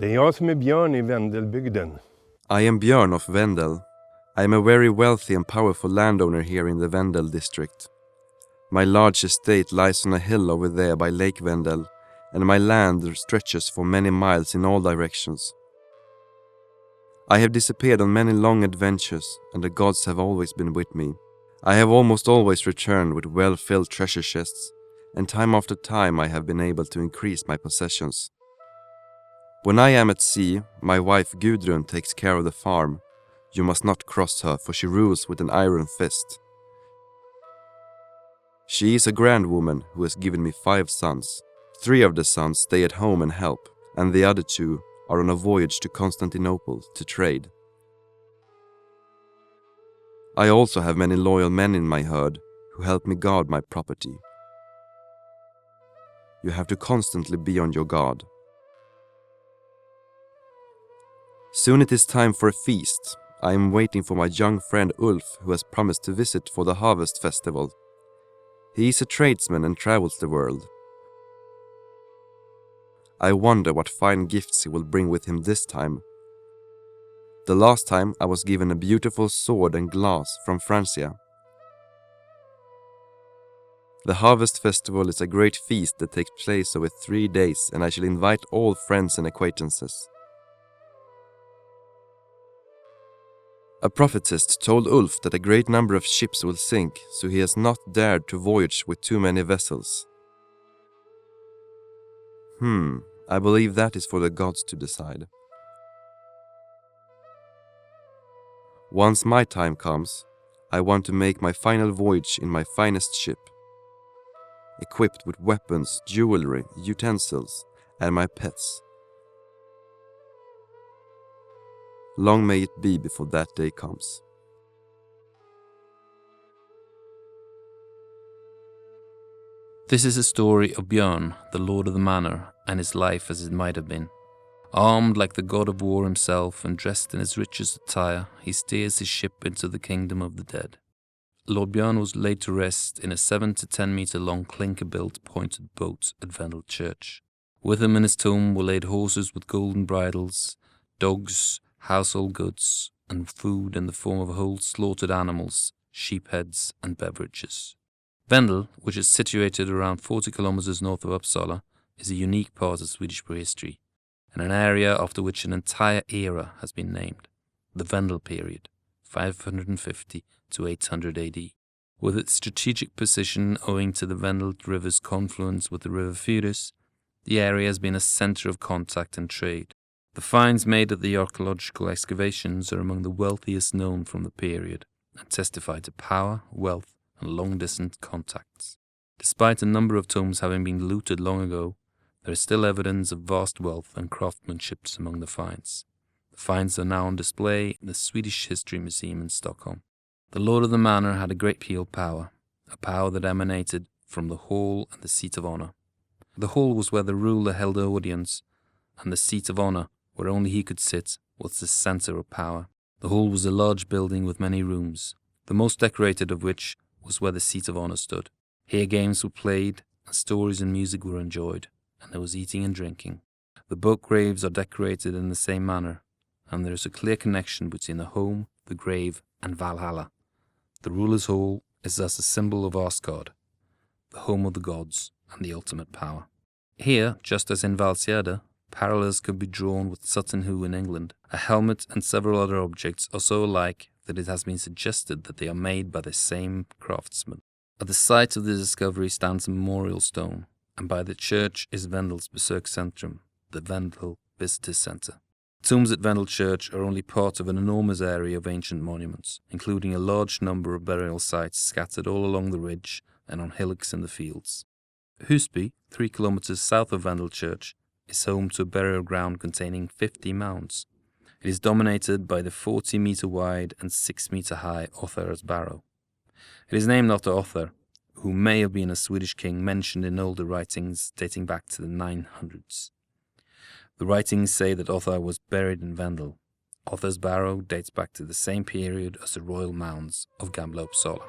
Det är jag som är Björn I Vendelbygden. I am Björn of Vendel. I am a very wealthy and powerful landowner here in the Vendel district. My large estate lies on a hill over there by Lake Vendel, and my land stretches for many miles in all directions. I have disappeared on many long adventures, and the gods have always been with me. I have almost always returned with well-filled treasure chests, and time after time I have been able to increase my possessions. When I am at sea, my wife Gudrun takes care of the farm. You must not cross her, for she rules with an iron fist. She is a grand woman who has given me 5 sons. 3 of the sons stay at home and help, and the other 2 are on a voyage to Constantinople to trade. I also have many loyal men in my herd who help me guard my property. You have to constantly be on your guard. Soon it is time for a feast. I am waiting for my young friend Ulf, who has promised to visit for the harvest festival. He is a tradesman and travels the world. I wonder what fine gifts he will bring with him this time. The last time I was given a beautiful sword and glass from Francia. The harvest festival is a great feast that takes place over 3 days, and I shall invite all friends and acquaintances. A prophetess told Ulf that a great number of ships will sink, so he has not dared to voyage with too many vessels. I believe that is for the gods to decide. Once my time comes, I want to make my final voyage in my finest ship, equipped with weapons, jewelry, utensils, and my pets. Long may it be before that day comes. This is a story of Björn, the lord of the manor, and his life as it might have been. Armed like the god of war himself and dressed in his richest attire, he steers his ship into the kingdom of the dead. Lord Björn was laid to rest in a 7 to 10 meter long clinker-built pointed boat at Vendel Church. With him in his tomb were laid horses with golden bridles, dogs, household goods, and food in the form of whole slaughtered animals, sheep heads, and beverages. Vendel, which is situated around 40 kilometers north of Uppsala, is a unique part of Swedish prehistory, and an area after which an entire era has been named, the Vendel period, 550 to 800 AD. With its strategic position owing to the Vendel River's confluence with the river Furus, the area has been a center of contact and trade. The finds made at the archaeological excavations are among the wealthiest known from the period, and testify to power, wealth, and long-distance contacts. Despite a number of tombs having been looted long ago, there is still evidence of vast wealth and craftsmanship among the finds. The finds are now on display in the Swedish History Museum in Stockholm. The lord of the manor had a great deal of power, a power that emanated from the hall and the seat of honor. The hall was where the ruler held the audience, and the seat of honor, where only he could sit, was the center of power. The hall was a large building with many rooms, the most decorated of which was where the seat of honor stood. Here games were played, and stories and music were enjoyed, and there was eating and drinking. The boat graves are decorated in the same manner, and there is a clear connection between the home, the grave, and Valhalla. The ruler's hall is thus a symbol of Asgard, the home of the gods and the ultimate power. Here, just as in Valsgärde, parallels could be drawn with Sutton Hoo in England. A helmet and several other objects are so alike that it has been suggested that they are made by the same craftsman. At the site of the discovery stands a memorial stone, and by the church is Vendel's Besökscentrum, the Vendel Visitor Center. Tombs at Vendel Church are only part of an enormous area of ancient monuments, including a large number of burial sites scattered all along the ridge and on hillocks in the fields. Husby, 3 kilometers south of Vendel Church, is home to a burial ground containing 50 mounds. It is dominated by the 40-meter wide and 6-meter high Othar's Barrow. It is named after Othar, who may have been a Swedish king mentioned in older writings dating back to the 900s. The writings say that Othar was buried in Vendel. Othar's Barrow dates back to the same period as the royal mounds of Gamla Uppsala.